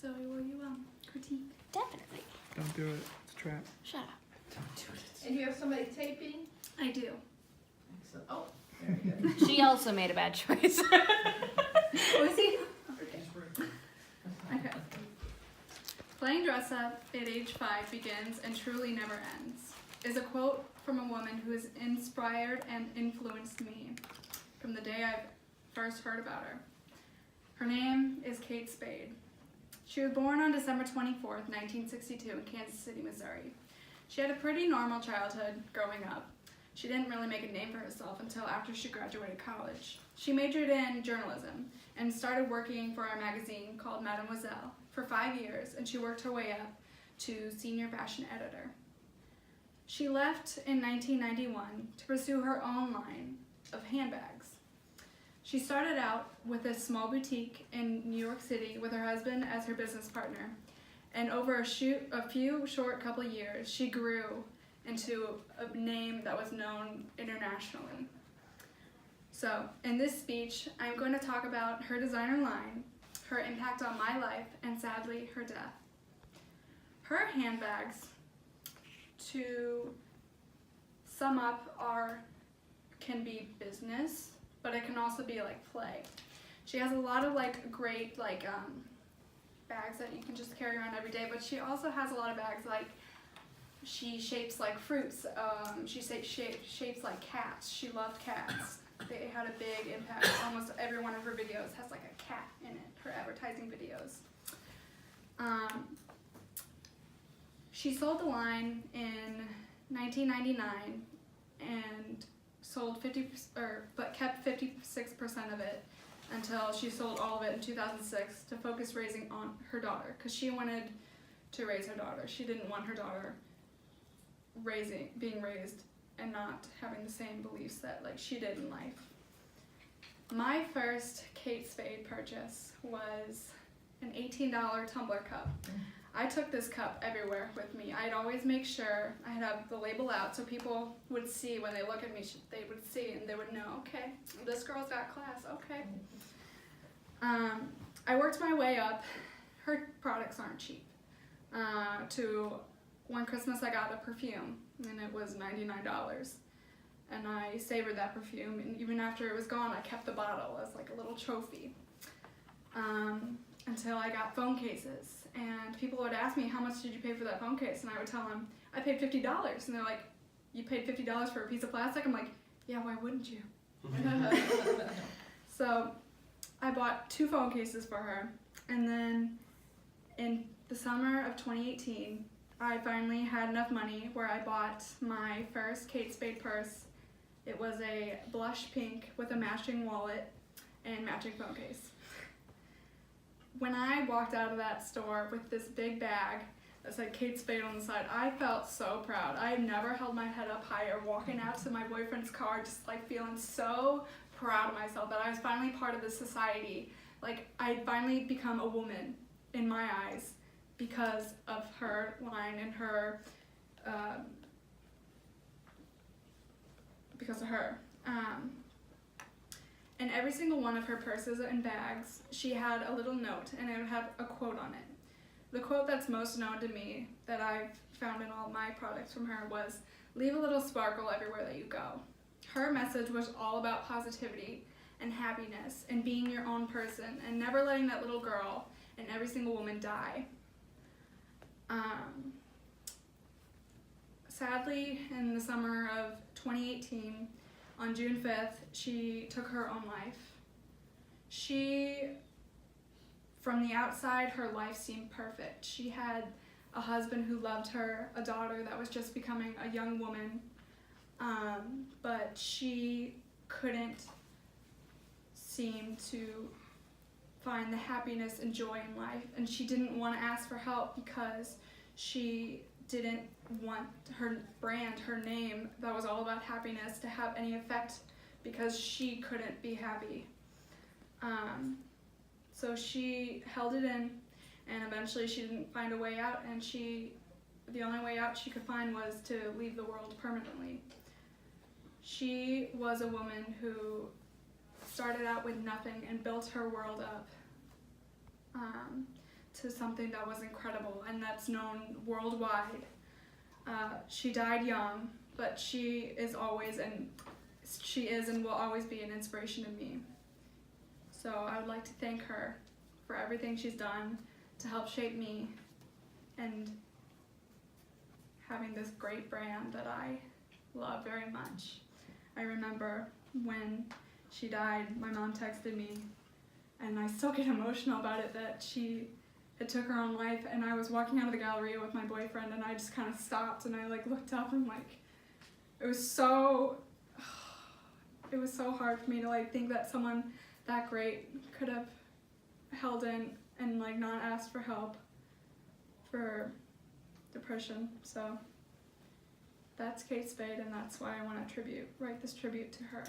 Zoe, will you critique? Definitely. Don't do it. It's a trap. Shut up. Don't do it. And you have somebody taping? I do. Excellent. Oh, very good. She also made a bad choice. Oh, is he? Okay. Playing dress up at age 5 begins and truly never ends, is a quote from a woman who has inspired and influenced me from the day I first heard about her. Her name is Kate Spade. She was born on December 24th, 1962 in Kansas City, Missouri. She had a pretty normal childhood growing up. She didn't really make a name for herself until after she graduated college. She majored in journalism and started working for a magazine called Mademoiselle for 5 years, and she worked her way up to senior fashion editor. She left in 1991 to pursue her own line of handbags. She started out with a small boutique in New York City with her husband as her business partner, and over a few short couple years, she grew into a name that was known internationally. So, in this speech, I'm going to talk about her designer line, her impact on my life, and sadly, her death. Her handbags, to sum up, can be business, but it can also be like play. She has a lot of great bags that you can just carry around every day, but she also has a lot of bags she shapes like fruits. She shapes like cats. She loved cats. They had a big impact. Almost every one of her videos has like a cat in it, her advertising videos. She sold the line in 1999 and sold but kept 56% of it until she sold all of it in 2006 to focus raising on her daughter, because she wanted to raise her daughter. She didn't want her daughter being raised and not having the same beliefs that she did in life. My first Kate Spade purchase was an $18 tumbler cup. I took this cup everywhere with me. I'd always make sure I had the label out so people would see when they look at me, they would see and they would know, okay, this girl's got class, okay. I worked my way up. Her products aren't cheap. To one Christmas I got a perfume and it was $99. And I savored that perfume, and even after it was gone I kept the bottle as a little trophy. Until I got phone cases, and people would ask me, how much did you pay for that phone case? And I would tell them, I paid $50. And they're like, you paid $50 for a piece of plastic? I'm like, yeah, why wouldn't you? So I bought 2 phone cases for her, and then in the summer of 2018, I finally had enough money where I bought my first Kate Spade purse. It was a blush pink with a matching wallet and matching phone case. When I walked out of that store with this big bag that said Kate Spade on the side, I felt so proud. I had never held my head up higher, walking out to my boyfriend's car, just feeling so proud of myself that I was finally part of this society. I'd finally become a woman in my eyes because of her line and her, because of her. And every single one of her purses and bags, she had a little note, and it would have a quote on it. The quote that's most known to me, that I've found in all my products from her, was, leave a little sparkle everywhere that you go. Her message was all about positivity and happiness and being your own person and never letting that little girl and every single woman die. Sadly, in the summer of 2018, on June 5th, she took her own life. From the outside, her life seemed perfect. She had a husband who loved her, a daughter that was just becoming a young woman, but she couldn't seem to find the happiness and joy in life, and she didn't want to ask for help because she didn't want her brand, her name, that was all about happiness, to have any effect because she couldn't be happy. So she held it in, and eventually she didn't find a way out, and the only way out she could find was to leave the world permanently. She was a woman who started out with nothing and built her world up. to something that was incredible and that's known worldwide. She died young, but she is and will always be an inspiration to me. So I would like to thank her for everything she's done to help shape me and having this great brand that I love very much. I remember when she died, my mom texted me, and I still get emotional about it, that she had took her own life, and I was walking out of the Galleria with my boyfriend, and I just kind of stopped, and I like looked up, and like, it was so hard for me to like think that someone that great could have held in and like not asked for help for depression. So that's Kate Spade, and that's why I want to write this tribute to her.